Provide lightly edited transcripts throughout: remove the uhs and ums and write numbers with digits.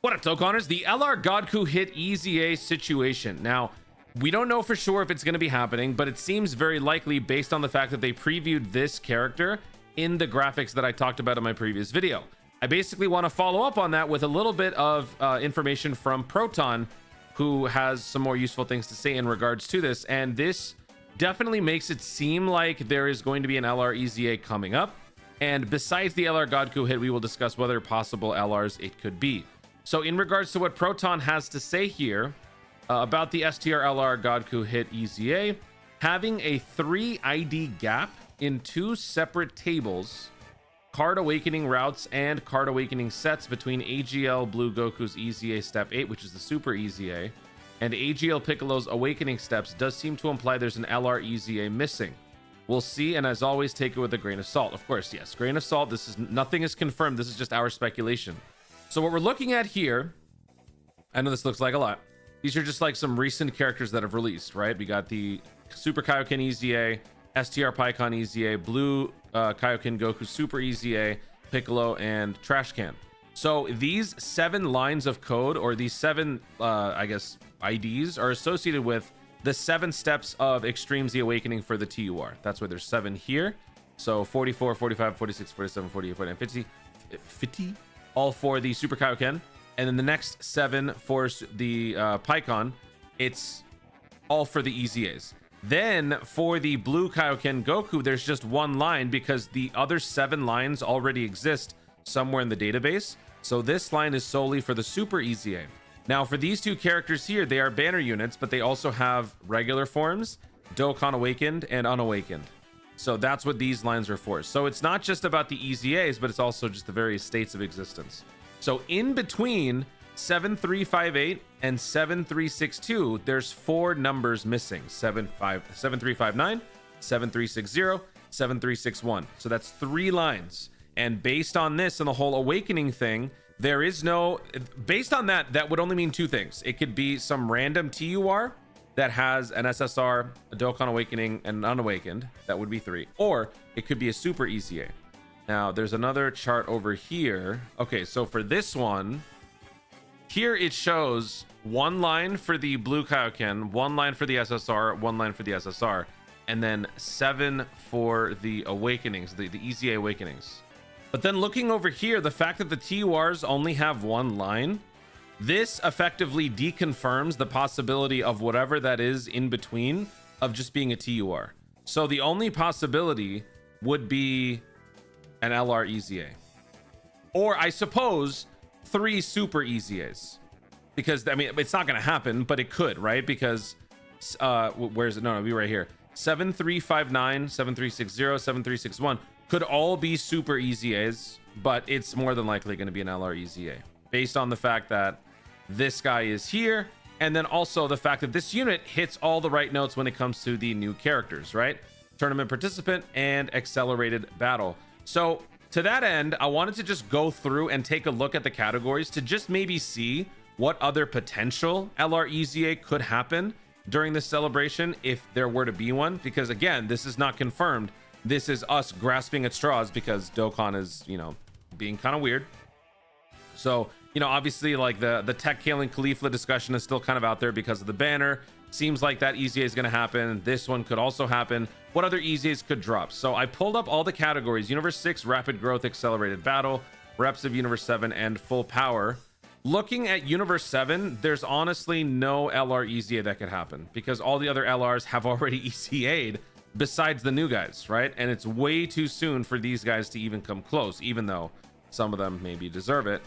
What up, Dokkaners? The LR GOKU hit EZA situation. Now, we don't know for sure if it's going to be happening, but it seems very likely based on the fact that they previewed this character in the graphics that I talked about in my previous video. I basically want to follow up on that with a little bit of information from Proton, who has some more useful things to say in regards to this. And this definitely makes it seem like there is going to be an LR EZA coming up. And besides the LR GOKU hit, we will discuss whether possible LRs it could be. So in regards to what Proton has to say here about the STR LR GOKU hit EZA, having a 3 ID gap in 2 separate tables, card awakening routes and card awakening sets between AGL Blue Goku's EZA step 8, which is the super EZA, and AGL Piccolo's awakening steps does seem to imply there's an LR EZA missing. We'll see, and as always, take it with a grain of salt. Of course, yes, grain of salt. This is nothing is confirmed. This is just our speculation. So what we're looking at here, I know this looks like a lot. These are just like some recent characters that have released, right? We got the Super Kaioken EZA, STR Pikkon EZA, Blue Kaioken Goku Super EZA, Piccolo, and Trash Can. So these 7 lines of code, or these 7, I guess, IDs, are associated with the 7 steps of Extreme Z Awakening for the TUR. That's why there's 7 here. So 44, 45, 46, 47, 48, 49, 50, 50. All for the Super Kaioken, and then the next 7 for the Pikkon, it's all for the EZAs. Then for the Blue Kaioken Goku, there's just 1 line because the other 7 lines already exist somewhere in the database. So this line is solely for the Super EZA. Now for these 2 characters here, they are banner units, but they also have regular forms, Dokkan Awakened and Unawakened. So that's what these lines are for. So it's not just about the EZAs, but it's also just the various states of existence. So in between 7358 and 7362, there's 4 numbers missing: 7359, 7360, 7361. So that's 3 lines. And based on this and the whole awakening thing, there is no, based on that, that would only mean 2 things. It could be some random TUR that has an SSR, a Dokkan Awakening, and an Unawakened. That would be 3. Or it could be a Super EZA. Now, there's another chart over here. Okay, so for this one, here it shows 1 line for the Blue Kaioken, 1 line for the SSR, 1 line for the SSR, and then 7 for the Awakenings, the EZA Awakenings. But then looking over here, the fact that the TURs only have 1 line, this effectively deconfirms the possibility of whatever that is in between of just being a TUR. So the only possibility would be an LR EZA. Or I suppose 3 Super EZAs. Because, I mean, it's not going to happen, but it could, right? Because, where is it? No, it'll be right here. 7359, 7360, 7361 could all be Super EZAs, but it's more than likely going to be an LR EZA. Based on the fact that this guy is here, and then also the fact that this unit hits all the right notes when it comes to the new characters, right? Tournament participant and accelerated battle. So to that end, I wanted to just go through and take a look at the categories to just maybe see what other potential LR EZA could happen during this celebration if there were to be one, because again, this is not confirmed. This is us grasping at straws because Dokkan is, you know, being kind of weird. So, you know, obviously, like the Tech Kale and Khalifa discussion is still kind of out there because of the banner. Seems like that EZA is going to happen. This one could also happen. What other EZAs could drop? So I pulled up all the categories: Universe 6, Rapid Growth, Accelerated Battle, Reps of Universe 7, and Full Power. Looking at Universe 7, there's honestly no LR EZA that could happen because all the other LRs have already EZA'd besides the new guys, right? And it's way too soon for these guys to even come close, even though some of them maybe deserve it.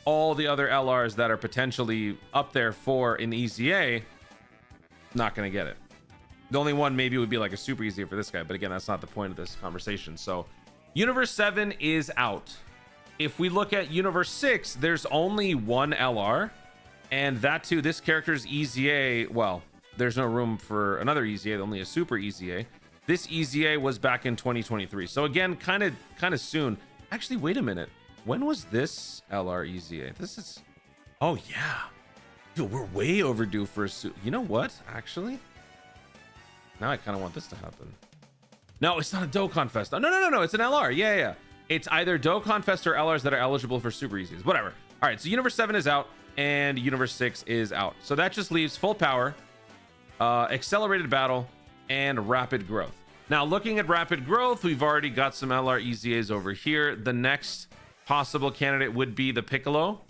All the other LRs that are potentially up there for an EZA, not going to get it. The only one maybe would be like a Super EZA for this guy, but again, that's not the point of this conversation. So Universe 7 is out. If we look at Universe 6, there's only 1 LR, and that too, this character's EZA, well, there's no room for another EZA, only a Super EZA. This EZA was back in 2023. So again, kind of soon. Actually, wait a minute. When was this LR EZA? This is, oh yeah. Dude, we're way overdue for a suit. You know what? Actually, now I kind of want this to happen. No, it's not a Dokkan Fest. No. It's an LR. Yeah. It's either Dokkan Fest or LRs that are eligible for Super EZAs. Whatever. All right, so Universe 7 is out. and Universe 6 is out. So that just leaves full power, accelerated battle, and rapid growth. Now, looking at rapid growth, we've already got some LR EZAs over here. The next possible candidate would be the Piccolo.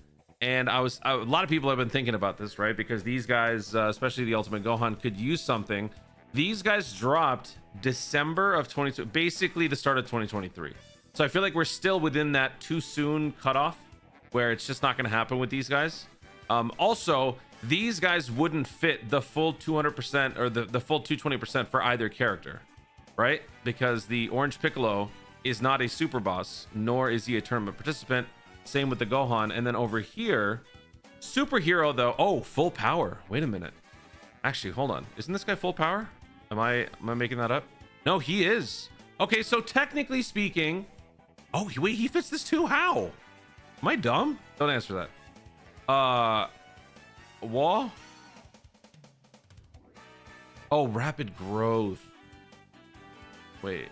And a lot of people have been thinking about this, right? Because these guys, especially the Ultimate Gohan, could use something. These guys dropped December of 22, basically the start of 2023. So I feel like we're still within that too soon cutoff where it's just not going to happen with these guys. Also, these guys wouldn't fit the full 200% or the full 220% for either character, right? Because the Orange Piccolo is not a super boss, nor is he a tournament participant. Same with the Gohan. And then over here, superhero though. Oh, full power. Wait a minute. Actually, hold on. Isn't this guy full power? Am I making that up? No, he is. Okay, so technically speaking, oh wait, he fits this too. How? Am I dumb? Don't answer that. Wall. Oh, rapid growth. Wait.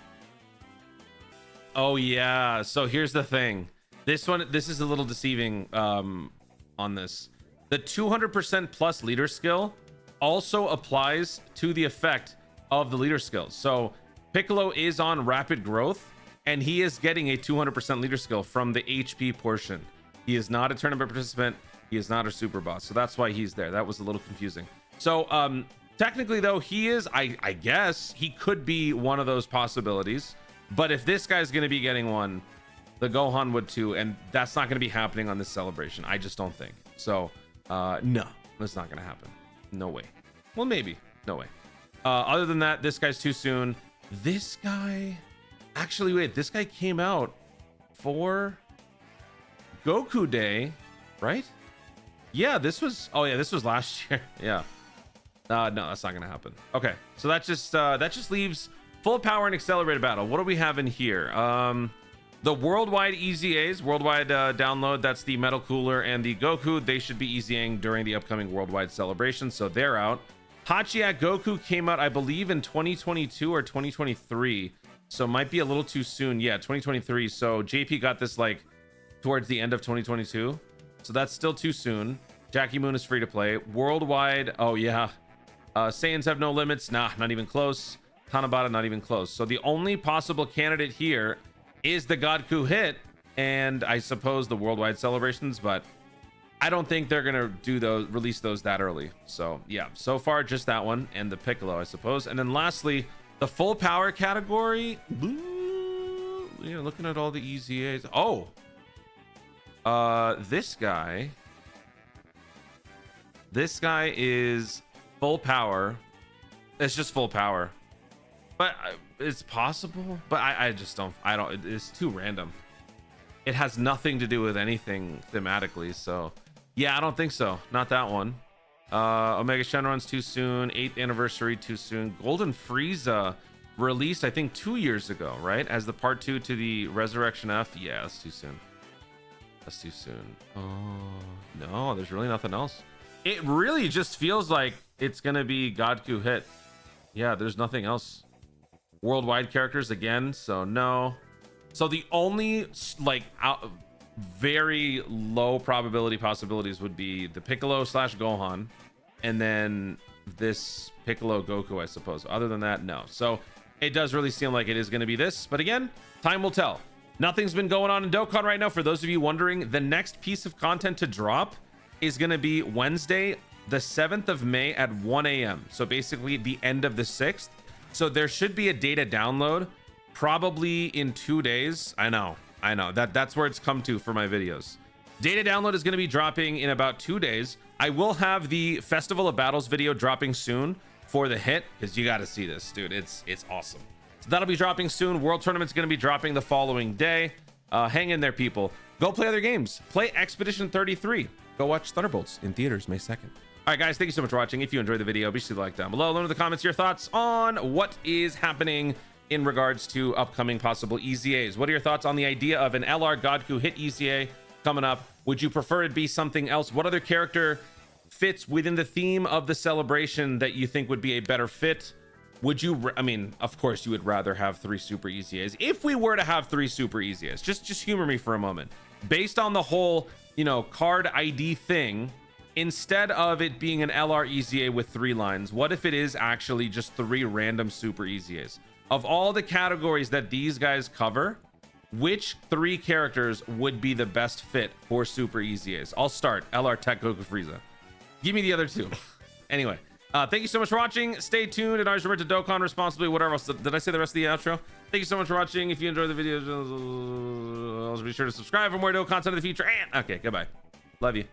Oh yeah. So here's the thing. This is a little deceiving on this. The 200% plus leader skill also applies to the effect of the leader skills. So Piccolo is on rapid growth and he is getting a 200% leader skill from the HP portion. He is not a tournament participant. He is not a super boss. So that's why he's there. That was a little confusing. So technically though, he is, I guess he could be one of those possibilities. But if this guy's going to be getting one, the Gohan would too, and that's not going to be happening on this celebration. I just don't think so. No, that's not going to happen. No way. Well, maybe. No way. Other than that, this guy's too soon. This guy, actually, wait. This guy came out for Goku Day, right? Yeah, this was. Oh yeah, this was last year. Yeah. No, that's not going to happen. Okay, so that just leaves full power and accelerated battle. What do we have in here? The worldwide EZAs, worldwide download, that's the Metal Cooler and the Goku. They should be EZAing during the upcoming worldwide celebration, so they're out. Hachiyak Goku came out, I believe, in 2022 or 2023, so might be a little too soon. Yeah, 2023. So JP got this like towards the end of 2022, so that's still too soon. Jackie Moon is free to play. Worldwide, oh yeah. Saiyans have no limits. Nah, not even close. Tanabata, not even close. So the only possible candidate here is the Godku hit, and I suppose the worldwide celebrations, but I don't think they're gonna release those that early. So yeah, so far just that one and the Piccolo, I suppose. And then lastly, the full power category. Yeah, looking at all the EZAs. Oh, this guy is full power. It's just full power. But it's possible, but I just don't, it's too random. It has nothing to do with anything thematically. So yeah, I don't think so. Not that one. Omega Shenron's too soon. 8th anniversary too soon. Golden Frieza released, I think 2 years ago, right? As the part 2 to the Resurrection F. Yeah, that's too soon. That's too soon. Oh, no, there's really nothing else. It really just feels like it's going to be Godku hit. Yeah, there's nothing else. Worldwide characters again, so no. So the only like very low probability possibilities would be the Piccolo / Gohan, and then this Piccolo Goku, I suppose. Other than that, no. So it does really seem like it is going to be this, but again, time will tell. Nothing's been going on in Dokkan right now. For those of you wondering, the next piece of content to drop is going to be Wednesday, the 7th of May at 1 a.m. So basically the end of the 6th. So there should be a data download probably in 2 days. I know that's where it's come to for my videos. Data download is going to be dropping in about 2 days. I will have the Festival of Battles video dropping soon for the hit, because you got to see this, dude. It's awesome. So that'll be dropping soon. World Tournament's going to be dropping the following day. Hang in there, people. Go play other games. Play Expedition 33. Go watch Thunderbolts in theaters May 2nd. All right, guys, thank you so much for watching. If you enjoyed the video, be sure to like down below. Let me know in the comments your thoughts on what is happening in regards to upcoming possible EZAs. What are your thoughts on the idea of an LR Godku hit EZA coming up? Would you prefer it be something else? What other character fits within the theme of the celebration that you think would be a better fit? Would you, I mean, of course you would rather have 3 super EZAs. If we were to have 3 super EZAs, just humor me for a moment. Based on the whole you know, card ID thing, instead of it being an LR EZA with 3 lines, what if it is actually just 3 random super EZAs? Of all the categories that these guys cover, which 3 characters would be the best fit for super EZAs? I'll start. LR Tech Goku Frieza. Give me the other 2. Anyway, thank you so much for watching. Stay tuned and always remember to Dokkan responsibly. Whatever else. Did I say the rest of the outro? Thank you so much for watching. If you enjoyed the video, be sure to subscribe for more Dokkan content in the future. And okay, goodbye. Love you.